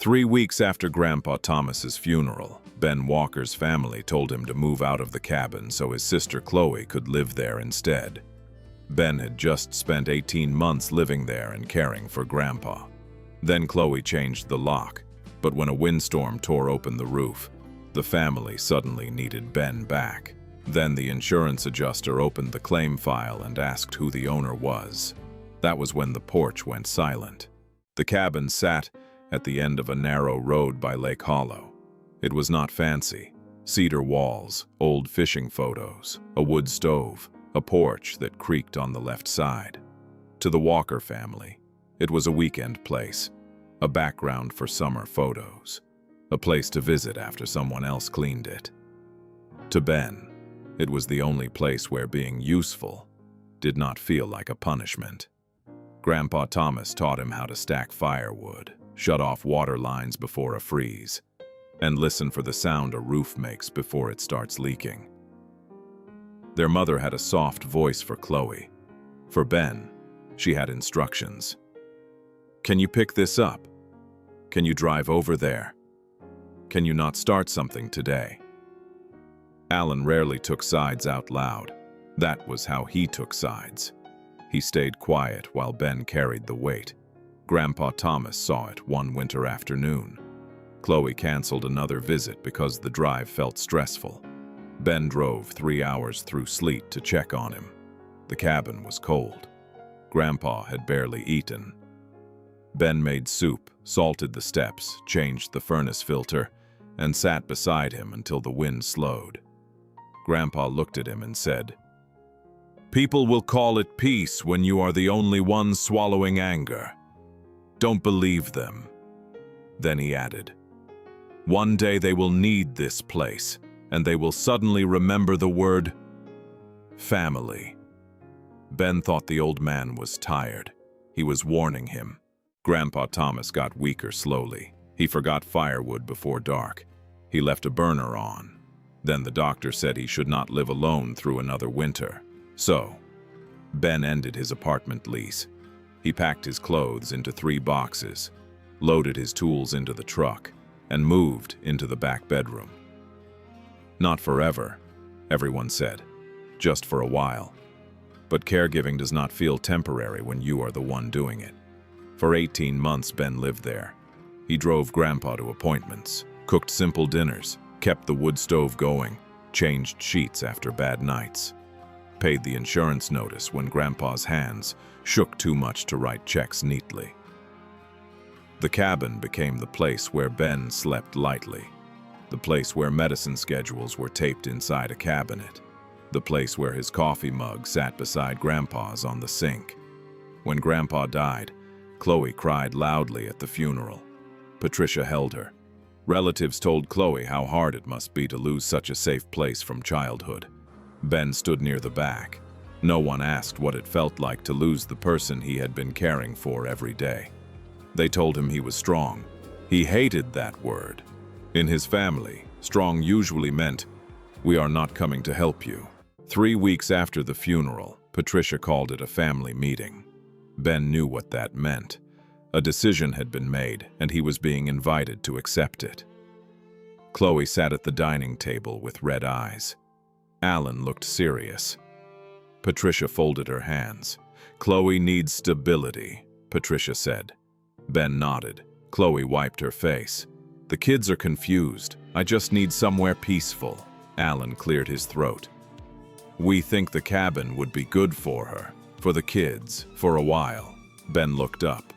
3 weeks after Grandpa Thomas's funeral, Ben Walker's family told him to move out of the cabin so his sister Chloe could live there instead. Ben had just spent 18 months living there and caring for Grandpa. Then Chloe changed the lock, but when a windstorm tore open the roof, the family suddenly needed Ben back. Then the insurance adjuster opened the claim file and asked who the owner was. That was when the porch went silent. The cabin sat at the end of a narrow road by Lake Hollow. It was not fancy. Cedar walls, old fishing photos, a wood stove, a porch that creaked on the left side. To the Walker family, it was a weekend place, a background for summer photos, a place to visit after someone else cleaned it. To Ben, it was the only place where being useful did not feel like a punishment. Grandpa Thomas taught him how to stack firewood, shut off water lines before a freeze, and listen for the sound a roof makes before it starts leaking. Their mother had a soft voice for Chloe. For Ben, she had instructions. Can you pick this up? Can you drive over there? Can you not start something today? Alan rarely took sides out loud. That was how he took sides. He stayed quiet while Ben carried the weight. Grandpa Thomas saw it one winter afternoon. Chloe canceled another visit because the drive felt stressful. Ben drove 3 hours through sleet to check on him. The cabin was cold. Grandpa had barely eaten. Ben made soup, salted the steps, changed the furnace filter, and sat beside him until the wind slowed. Grandpa looked at him and said, "People will call it peace when you are the only one swallowing anger. Don't believe them." Then he added, "One day they will need this place, and they will suddenly remember the word family." Ben thought the old man was tired. He was warning him. Grandpa Thomas got weaker slowly. He forgot firewood before dark. He left a burner on. Then the doctor said he should not live alone through another winter. So, Ben ended his apartment lease. He packed his clothes into 3 boxes, loaded his tools into the truck, and moved into the back bedroom. Not forever, everyone said, just for a while. But caregiving does not feel temporary when you are the one doing it. For 18 months, Ben lived there. He drove Grandpa to appointments, cooked simple dinners, kept the wood stove going, changed sheets after bad nights, paid the insurance notice when Grandpa's hands shook too much to write checks neatly. The cabin became the place where Ben slept lightly, the place where medicine schedules were taped inside a cabinet, the place where his coffee mug sat beside Grandpa's on the sink. When Grandpa died, Chloe cried loudly at the funeral. Patricia held her. Relatives told Chloe how hard it must be to lose such a safe place from childhood. Ben stood near the back. No one asked what it felt like to lose the person he had been caring for every day. They told him he was strong. He hated that word. In his family, strong usually meant, "We are not coming to help you." 3 weeks after the funeral, Patricia called it a family meeting. Ben knew what that meant. A decision had been made, and he was being invited to accept it. Chloe sat at the dining table with red eyes. Alan looked serious. Patricia folded her hands. "Chloe needs stability," Patricia said. Ben nodded. Chloe wiped her face. "The kids are confused. I just need somewhere peaceful." Alan cleared his throat. "We think the cabin would be good for her, for the kids, for a while." Ben looked up.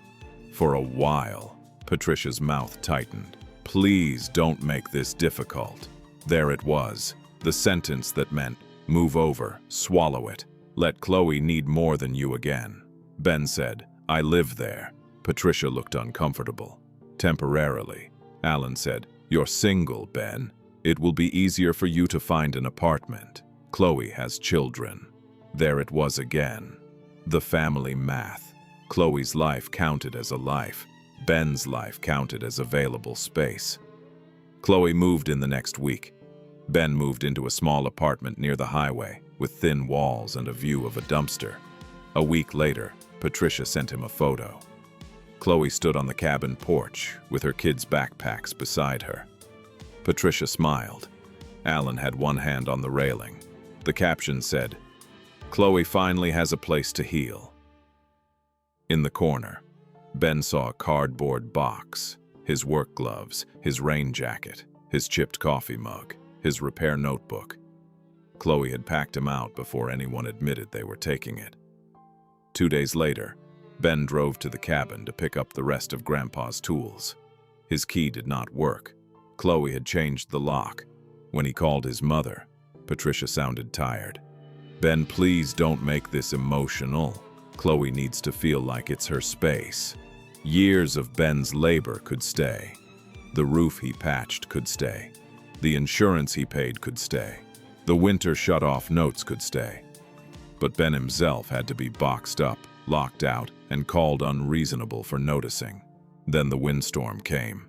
"For a while." Patricia's mouth tightened. "Please don't make this difficult." There it was, the sentence that meant, move over, swallow it. Let Chloe need more than you again. Ben said, "I live there." Patricia looked uncomfortable. "Temporarily." Alan said, "You're single, Ben. It will be easier for you to find an apartment. Chloe has children." There it was again. The family math. Chloe's life counted as a life. Ben's life counted as available space. Chloe moved in the next week. Ben moved into a small apartment near the highway, with thin walls and a view of a dumpster. A week later, Patricia sent him a photo. Chloe stood on the cabin porch with her kids' backpacks beside her. Patricia smiled. Alan had one hand on the railing. The caption said, "Chloe finally has a place to heal." In the corner, Ben saw a cardboard box, his work gloves, his rain jacket, his chipped coffee mug, his repair notebook. Chloe had packed him out before anyone admitted they were taking it. 2 days later, Ben drove to the cabin to pick up the rest of Grandpa's tools. His key did not work. Chloe had changed the lock. When he called his mother, Patricia sounded tired. "Ben, please don't make this emotional. Chloe needs to feel like it's her space." Years of Ben's labor could stay. The roof he patched could stay. The insurance he paid could stay. The winter shut-off notes could stay. But Ben himself had to be boxed up, locked out, and called unreasonable for noticing. Then the windstorm came.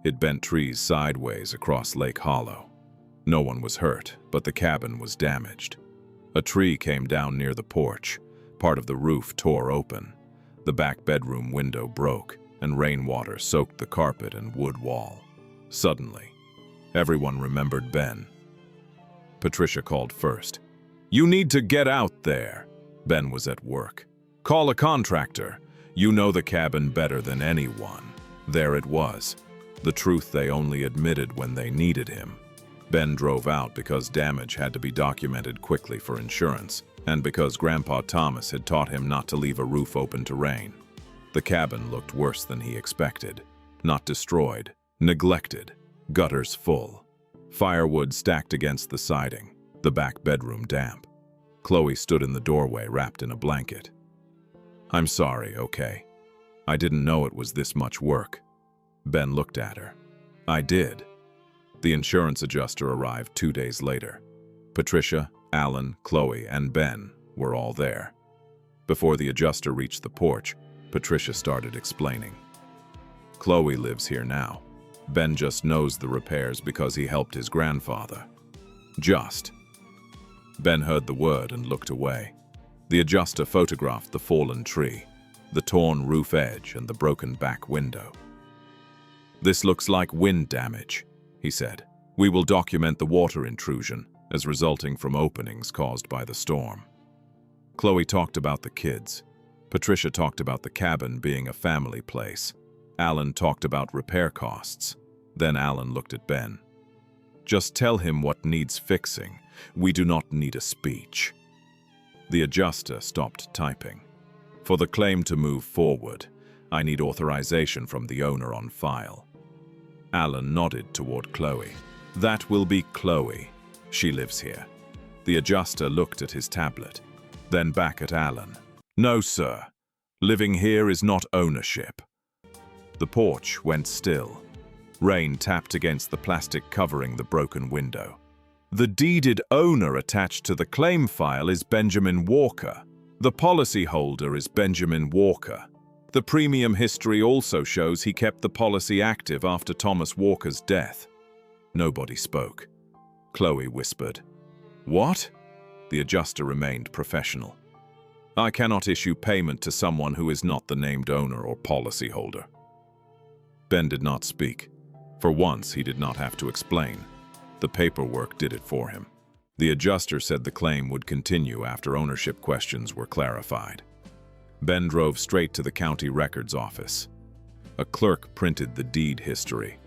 It bent trees sideways across Lake Hollow. No one was hurt, but the cabin was damaged. A tree came down near the porch. Part of the roof tore open. The back bedroom window broke, and rainwater soaked the carpet and wood wall. Suddenly, everyone remembered Ben. Patricia called first. "You need to get out there." Ben was at work. "Call a contractor. You know the cabin better than anyone." There it was. The truth they only admitted when they needed him. Ben drove out because damage had to be documented quickly for insurance, and because Grandpa Thomas had taught him not to leave a roof open to rain. The cabin looked worse than he expected. Not destroyed, neglected, gutters full. Firewood stacked against the siding, the back bedroom damp. Chloe stood in the doorway wrapped in a blanket. "I'm sorry, okay? I didn't know it was this much work." Ben looked at her. "I did." The insurance adjuster arrived 2 days later. Patricia, Alan, Chloe, and Ben were all there. Before the adjuster reached the porch, Patricia started explaining. "Chloe lives here now. Ben just knows the repairs because he helped his grandfather." Just. Ben heard the word and looked away. The adjuster photographed the fallen tree, the torn roof edge, and the broken back window. "This looks like wind damage," he said. "We will document the water intrusion as resulting from openings caused by the storm." Chloe talked about the kids. Patricia talked about the cabin being a family place. Alan talked about repair costs. Then Alan looked at Ben. "Just tell him what needs fixing. We do not need a speech." The adjuster stopped typing. "For the claim to move forward, I need authorization from the owner on file." Alan nodded toward Chloe. "That will be Chloe. She lives here." The adjuster looked at his tablet, then back at Alan. "No, sir. Living here is not ownership." The porch went still. Rain tapped against the plastic covering the broken window. "The deeded owner attached to the claim file is Benjamin Walker. The policyholder is Benjamin Walker. The premium history also shows he kept the policy active after Thomas Walker's death." Nobody spoke. Chloe whispered, "What?" The adjuster remained professional. "I cannot issue payment to someone who is not the named owner or policyholder." Ben did not speak. For once, he did not have to explain. The paperwork did it for him. The adjuster said the claim would continue after ownership questions were clarified. Ben drove straight to the county records office. A clerk printed the deed history.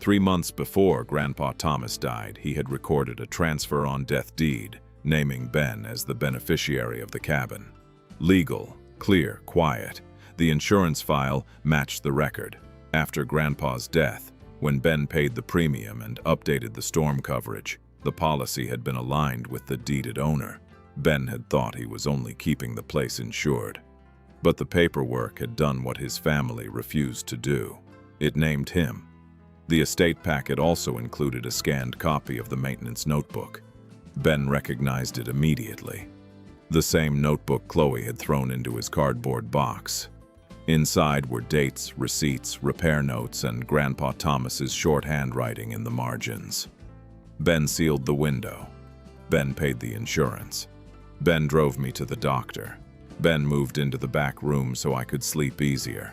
3 months before Grandpa Thomas died, he had recorded a transfer on death deed, naming Ben as the beneficiary of the cabin. Legal, clear, quiet. The insurance file matched the record. After Grandpa's death, when Ben paid the premium and updated the storm coverage, the policy had been aligned with the deeded owner. Ben had thought he was only keeping the place insured. But the paperwork had done what his family refused to do. It named him. The estate packet also included a scanned copy of the maintenance notebook. Ben recognized it immediately. The same notebook Chloe had thrown into his cardboard box. Inside were dates, receipts, repair notes, and Grandpa Thomas's short handwriting in the margins. Ben sealed the window. Ben paid the insurance. Ben drove me to the doctor. Ben moved into the back room so I could sleep easier.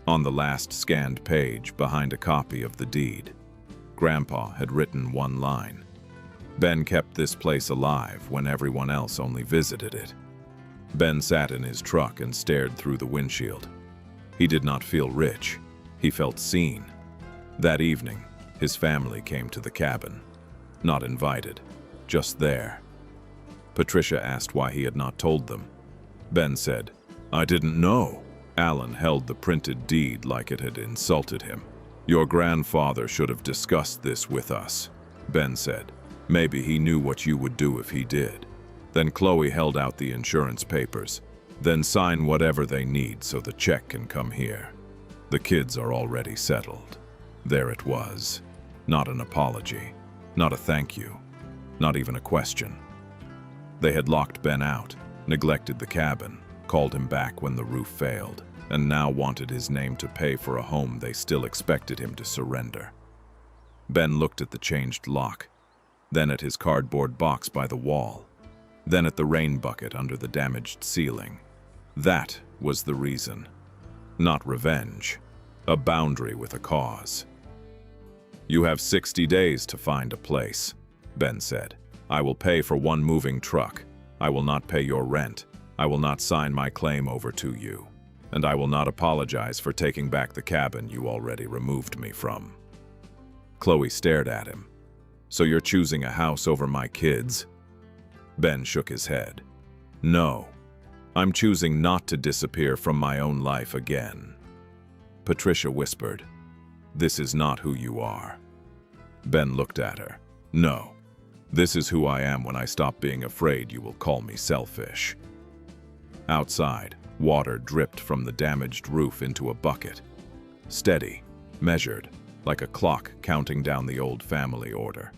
On the last scanned page, behind a copy of the deed, Grandpa had written one line. Ben kept this place alive when everyone else only visited it. Ben sat in his truck and stared through the windshield. He did not feel rich. He felt seen. That evening, his family came to the cabin. Not invited, just there. Patricia asked why he had not told them. Ben said, "I didn't know." Alan held the printed deed like it had insulted him. "Your grandfather should have discussed this with us," Ben said. "Maybe he knew what you would do if he did." Then Chloe held out the insurance papers. "Then sign whatever they need so the check can come here. The kids are already settled." There it was. Not an apology, not a thank you, not even a question. They had locked Ben out, neglected the cabin, called him back when the roof failed, and now wanted his name to pay for a home they still expected him to surrender. Ben looked at the changed lock, then at his cardboard box by the wall, then at the rain bucket under the damaged ceiling. That was the reason. Not revenge, a boundary with a cause. "You have 60 days to find a place," Ben said. "I will pay for one moving truck. I will not pay your rent. I will not sign my claim over to you. And I will not apologize for taking back the cabin you already removed me from." Chloe stared at him. "So you're choosing a house over my kids?" Ben shook his head. "No, I'm choosing not to disappear from my own life again." Patricia whispered, "This is not who you are." Ben looked at her. "No, this is who I am when I stop being afraid you will call me selfish." Outside, water dripped from the damaged roof into a bucket. Steady, measured, like a clock counting down the old family order.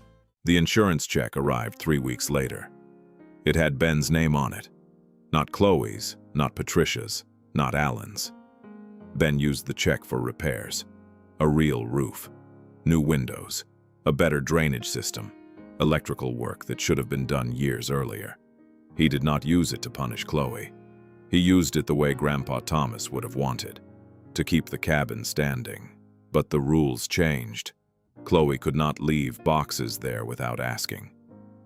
The insurance check arrived 3 weeks later. It had Ben's name on it. Not Chloe's, not Patricia's, not Alan's. Ben used the check for repairs. A real roof, new windows, a better drainage system, electrical work that should have been done years earlier. He did not use it to punish Chloe. He used it the way Grandpa Thomas would have wanted, to keep the cabin standing. But the rules changed. Chloe could not leave boxes there without asking.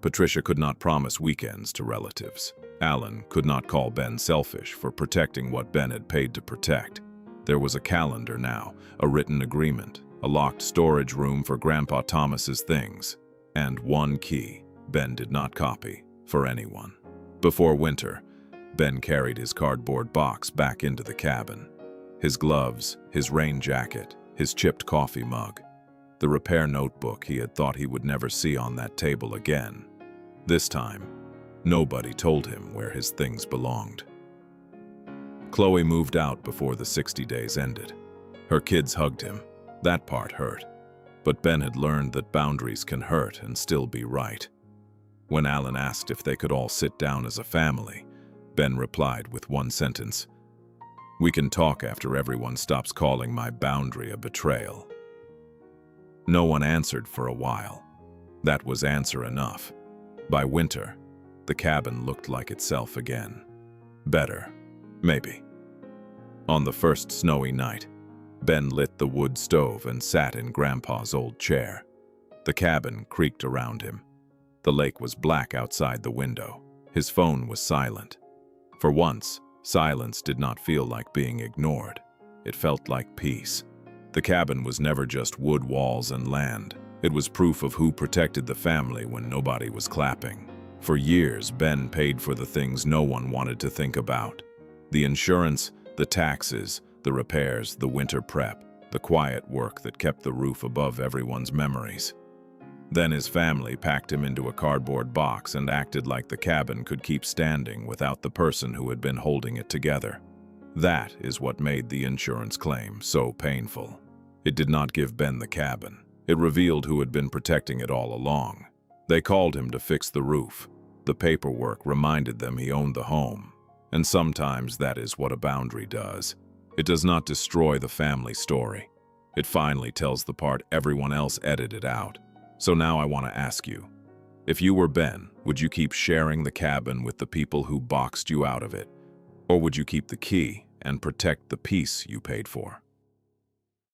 Patricia could not promise weekends to relatives. Alan could not call Ben selfish for protecting what Ben had paid to protect. There was a calendar now, a written agreement, a locked storage room for Grandpa Thomas's things, and one key Ben did not copy for anyone. Before winter, Ben carried his cardboard box back into the cabin. His gloves, his rain jacket, his chipped coffee mug, the repair notebook he had thought he would never see on that table again. This time, nobody told him where his things belonged. Chloe moved out before the 60 days ended. Her kids hugged him. That part hurt. But Ben had learned that boundaries can hurt and still be right. When Alan asked if they could all sit down as a family, Ben replied with one sentence, "We can talk after everyone stops calling my boundary a betrayal." No one answered for a while. That was answer enough. By winter, the cabin looked like itself again. Better, maybe. On the first snowy night, Ben lit the wood stove and sat in Grandpa's old chair. The cabin creaked around him. The lake was black outside the window. His phone was silent. For once, silence did not feel like being ignored. It felt like peace. The cabin was never just wood walls and land. It was proof of who protected the family when nobody was clapping. For years, Ben paid for the things no one wanted to think about. The insurance, the taxes, the repairs, the winter prep, the quiet work that kept the roof above everyone's memories. Then his family packed him into a cardboard box and acted like the cabin could keep standing without the person who had been holding it together. That is what made the insurance claim so painful. It did not give Ben the cabin. It revealed who had been protecting it all along. They called him to fix the roof. The paperwork reminded them he owned the home. And sometimes that is what a boundary does. It does not destroy the family story. It finally tells the part everyone else edited out. So now I want to ask you, if you were Ben, would you keep sharing the cabin with the people who boxed you out of it? Or would you keep the key and protect the peace you paid for?